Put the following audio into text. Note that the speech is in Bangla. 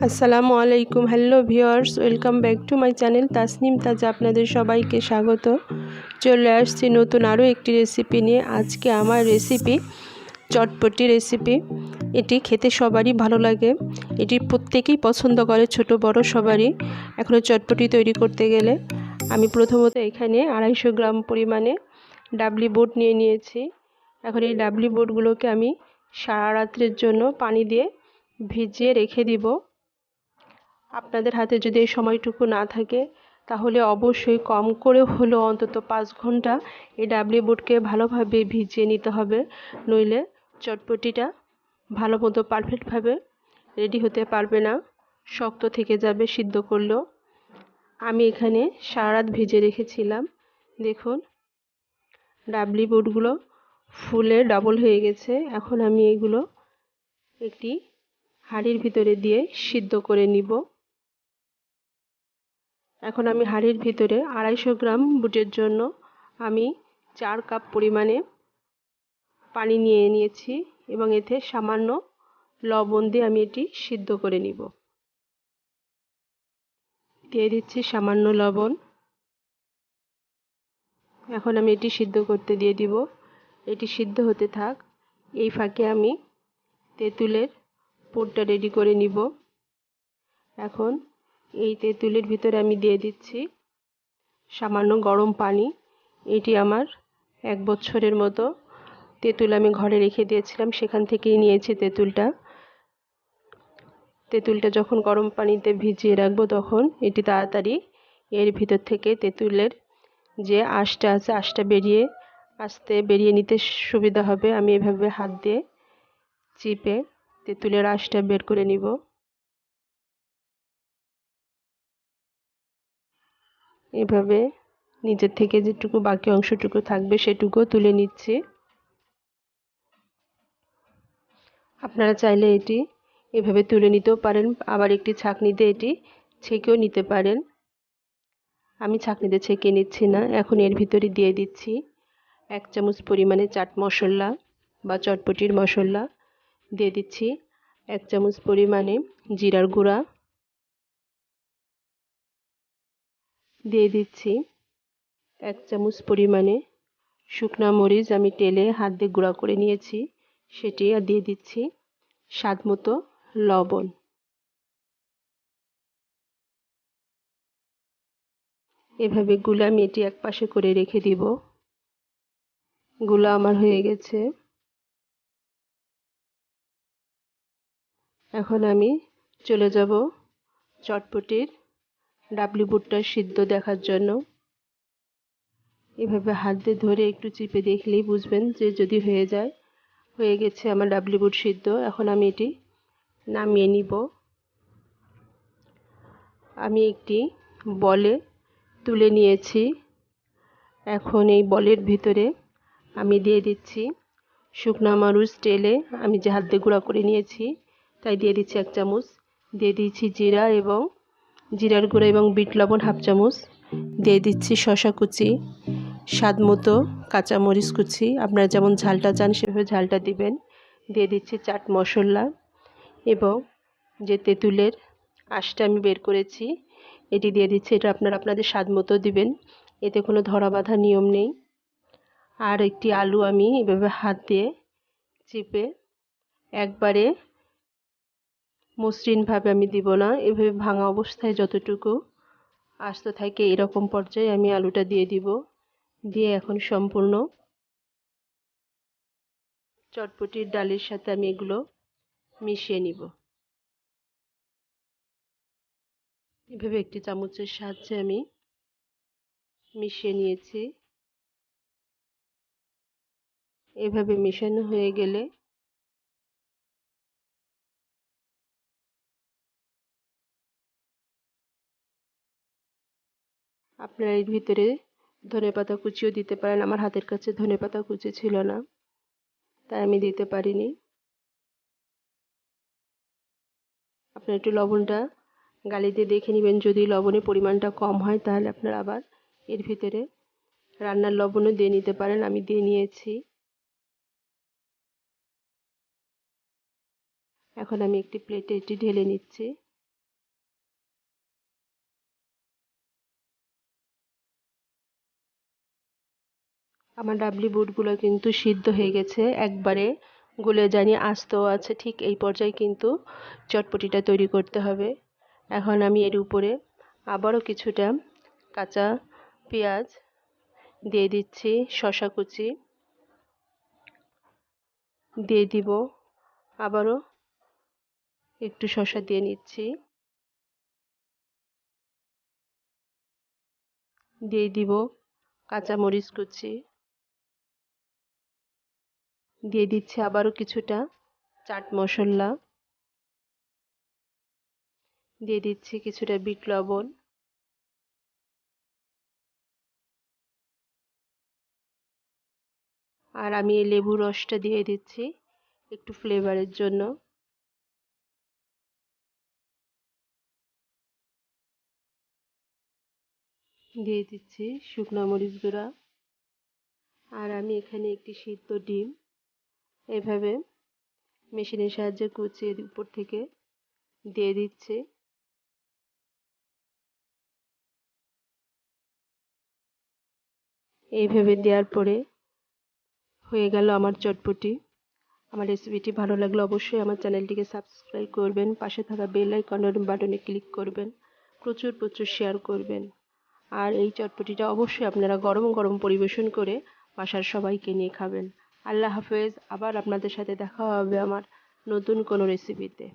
আসসালামু আলাইকুম। Hello viewers, welcome back to my channel Tasnim তাজা। আপনাদের সবাইকে স্বাগত। চলে আসছি নতুন আরও একটি রেসিপি নিয়ে। আজকে আমার রেসিপি চটপটি রেসিপি। এটি খেতে সবারই ভালো লাগে, এটি প্রত্যেকেই পছন্দ করে, ছোট বড় সবারই। এখন চটপটি তৈরি করতে গেলে আমি প্রথমত এখানে 250 গ্রাম পরিমাণে ডাবলি বুট নিয়ে নিয়েছি। এখন এই ডাবলি বুটগুলোকে আমি সারা রাত্রের জন্য পানি দিয়ে ভিজিয়ে রেখে দিব। আপনাদের হাতে যদি এই সময়টুকু না থাকে তাহলে অবশ্যই কম করে হলেও অন্তত 5 ঘন্টা এই ডাবলি বুটকে ভালোভাবে ভিজিয়ে নিতে হবে, নইলে চটপটিটা ভালো মতো পারফেক্টভাবে রেডি হতে পারবে না, শক্ত থেকে যাবে সিদ্ধ করলেও। আমি এখানে সারা রাত ভিজে রেখেছিলাম। দেখুন ডাবলি বুটগুলো ফুলে ডাবল হয়ে গেছে। এখন আমি এগুলো একটি হাঁড়ির ভিতরে দিয়ে সিদ্ধ করে নিব। এখন আমি হাঁড়ির ভিতরে 250 গ্রাম বুটের জন্য আমি 4 কাপ পরিমাণে পানি নিয়ে নিয়েছি এবং এতে সামান্য লবণ দিয়ে আমি এটি সিদ্ধ করে নিব। দিয়ে দিচ্ছি সামান্য লবণ। এখন আমি এটি সিদ্ধ করতে দিয়ে দিব। এটি সিদ্ধ হতে থাক, এই ফাঁকে আমি তেঁতুলের পুরটা রেডি করে নিব। এখন এই তেঁতুলের ভিতরে আমি দিয়ে দিচ্ছি সামান্য গরম পানি। এটি আমার 1 বছরের মতো তেঁতুল আমি ঘরে রেখে দিয়েছিলাম, সেখান থেকেই নিয়েছি তেঁতুলটা। তেঁতুলটা যখন গরম পানিতে ভিজিয়ে রাখবো তখন এটি তাড়াতাড়ি এর ভিতর থেকে তেঁতুলের যে আঁশটা আছে আঁশটা বেরিয়ে নিতে সুবিধা হবে। আমি এভাবে হাত দিয়ে চিপে তেঁতুলের আঁশটা বের করে নিব। এভাবে নিজের থেকে যেটুকু বাকি অংশটুকু থাকবে সেটুকু তুলে নিচ্ছি। আপনারা চাইলে এটি এভাবে তুলে নিতেও পারেন, আবার একটি ছাঁকনিতে এটি ছেঁকেও নিতে পারেন। আমি ছাঁকনিতে ছেঁকে নিচ্ছি না। এখন এর ভিতরে দিয়ে দিচ্ছি 1 চামচ পরিমাণে চাট মশলা বা চটপটির মশলা, দিয়ে দিচ্ছি 1 চামচ পরিমাণে জিরার গুঁড়া, দিয়ে দিচ্ছি 1 চামচ পরিমাণে শুকনা মরিচ আমি তেলে হাত দিয়ে গুঁড়া করে নিয়েছি সেটি, আর দিয়ে দিচ্ছি স্বাদ মতো লবণ। এভাবে গুলা আমি এটি এক পাশে করে রেখে দিব। গুলা আমার হয়ে গেছে। এখন আমি চলে যাব চটপটির ডাবলি বুটটা সিদ্ধ দেখার জন্য। এভাবে হাত দিয়ে ধরে একটু চিপে দেখলেই বুঝবেন যে যদি হয়ে গেছে আমার ডাবলি বুট সিদ্ধ। এখন আমি এটি নামিয়ে নিব। আমি একটি বলে তুলে নিয়েছি। এখন এই বলের ভিতরে আমি দিয়ে দিচ্ছি শুকনা মরিচ তেলে আমি যে হাত দিয়ে গুঁড়া করে নিয়েছি তাই দিয়ে দিচ্ছি 1 চামচ, দিয়ে দিচ্ছি জিরার গুঁড়া এবং বিট লবণ 1/2 চামচ, দিয়ে দিচ্ছি শসা কুচি, স্বাদ মতো কাঁচামরিচ কুচি, আপনারা যেমন ঝালটা চান সেভাবে ঝালটা দিবেন, দিয়ে দিচ্ছি চাট মশলা এবং যে তেঁতুলের আঁশটা আমি বের করেছি এটি দিয়ে দিচ্ছি। এটা আপনারা আপনাদের স্বাদ মতো দিবেন, এতে কোনো ধরা বাঁধা নিয়ম নেই। আর একটি আলু আমি এভাবে হাত দিয়ে চিপে, একবারে মসৃণভাবে আমি দিব না, এভাবে ভাঙা অবস্থায় যতটুকু আস্ত থাকে এরকম পর্যায়ে আমি আলুটা দিয়ে দিব। দিয়ে এখন সম্পূর্ণ চটপটির ডালের সাথে আমি এগুলো মিশিয়ে নিব। এভাবে একটি চামচের সাহায্যে আমি মিশিয়ে নিয়েছি। এভাবে মেশানো হয়ে গেলে আপনারা এর ভিতরে ধনেপাতা কুচিও দিতে পারেন। আমার হাতের কাছে ধনেপাতা কুচি ছিল না তাই আমি দিতে পারিনি। আপনারা একটু লবণটা গালি দিয়ে দেখে নেবেন, যদি লবণের পরিমাণটা কম হয় তাহলে আপনারা আবার এর ভিতরে রান্নার লবণও দিয়ে নিতে পারেন। আমি দিয়ে নিয়েছি। এখন আমি একটি প্লেটে এটি ঢেলে নিচ্ছি। আমার ডাবলি বুটগুলো কিন্তু সিদ্ধ হয়ে গেছে, একবারে গলে জানি আস্তও আছে। ঠিক এই পর্যায়ে কিন্তু চটপটিটা তৈরি করতে হবে। এখন আমি এর উপরে আবারও কিছুটা কাঁচা পেঁয়াজ দিয়ে দিচ্ছি, শসা কুচি দিয়ে দিব, আবারও একটু শসা দিয়ে নিচ্ছি, দিয়ে দিব কাঁচা মরিচ কুচি, দিয়ে দিচ্ছি আবারও কিছুটা চাট মশলা, দিয়ে দিচ্ছি কিছুটা বিট লবণ, আর আমি এই লেবুর রসটা দিয়ে দিচ্ছি একটু ফ্লেভারের জন্য। দিয়ে দিচ্ছি শুকনো মরিচ গুঁড়া, আর আমি এখানে একটি সিদ্ধ ডিম এভাবে মেশিনের সাহায্যে কুচিয়ে উপর থেকে দিয়ে দিচ্ছি। এইভাবে দেওয়ার পরে হয়ে গেল আমার চটপটি। আমার রেসিপিটি ভালো লাগলে অবশ্যই আমার চ্যানেলটিকে সাবস্ক্রাইব করবেন, পাশে থাকা বেল আইকনের বাটনে ক্লিক করবেন, প্রচুর প্রচুর শেয়ার করবেন। আর এই চটপটিটা অবশ্যই আপনারা গরম গরম পরিবেশন করে বাসার সবাইকে নিয়ে খাবেন। আল্লাহ হাফেজ। আবার আপনাদের সাথে দেখা হবে আমার নতুন কোনো রেসিপিতে।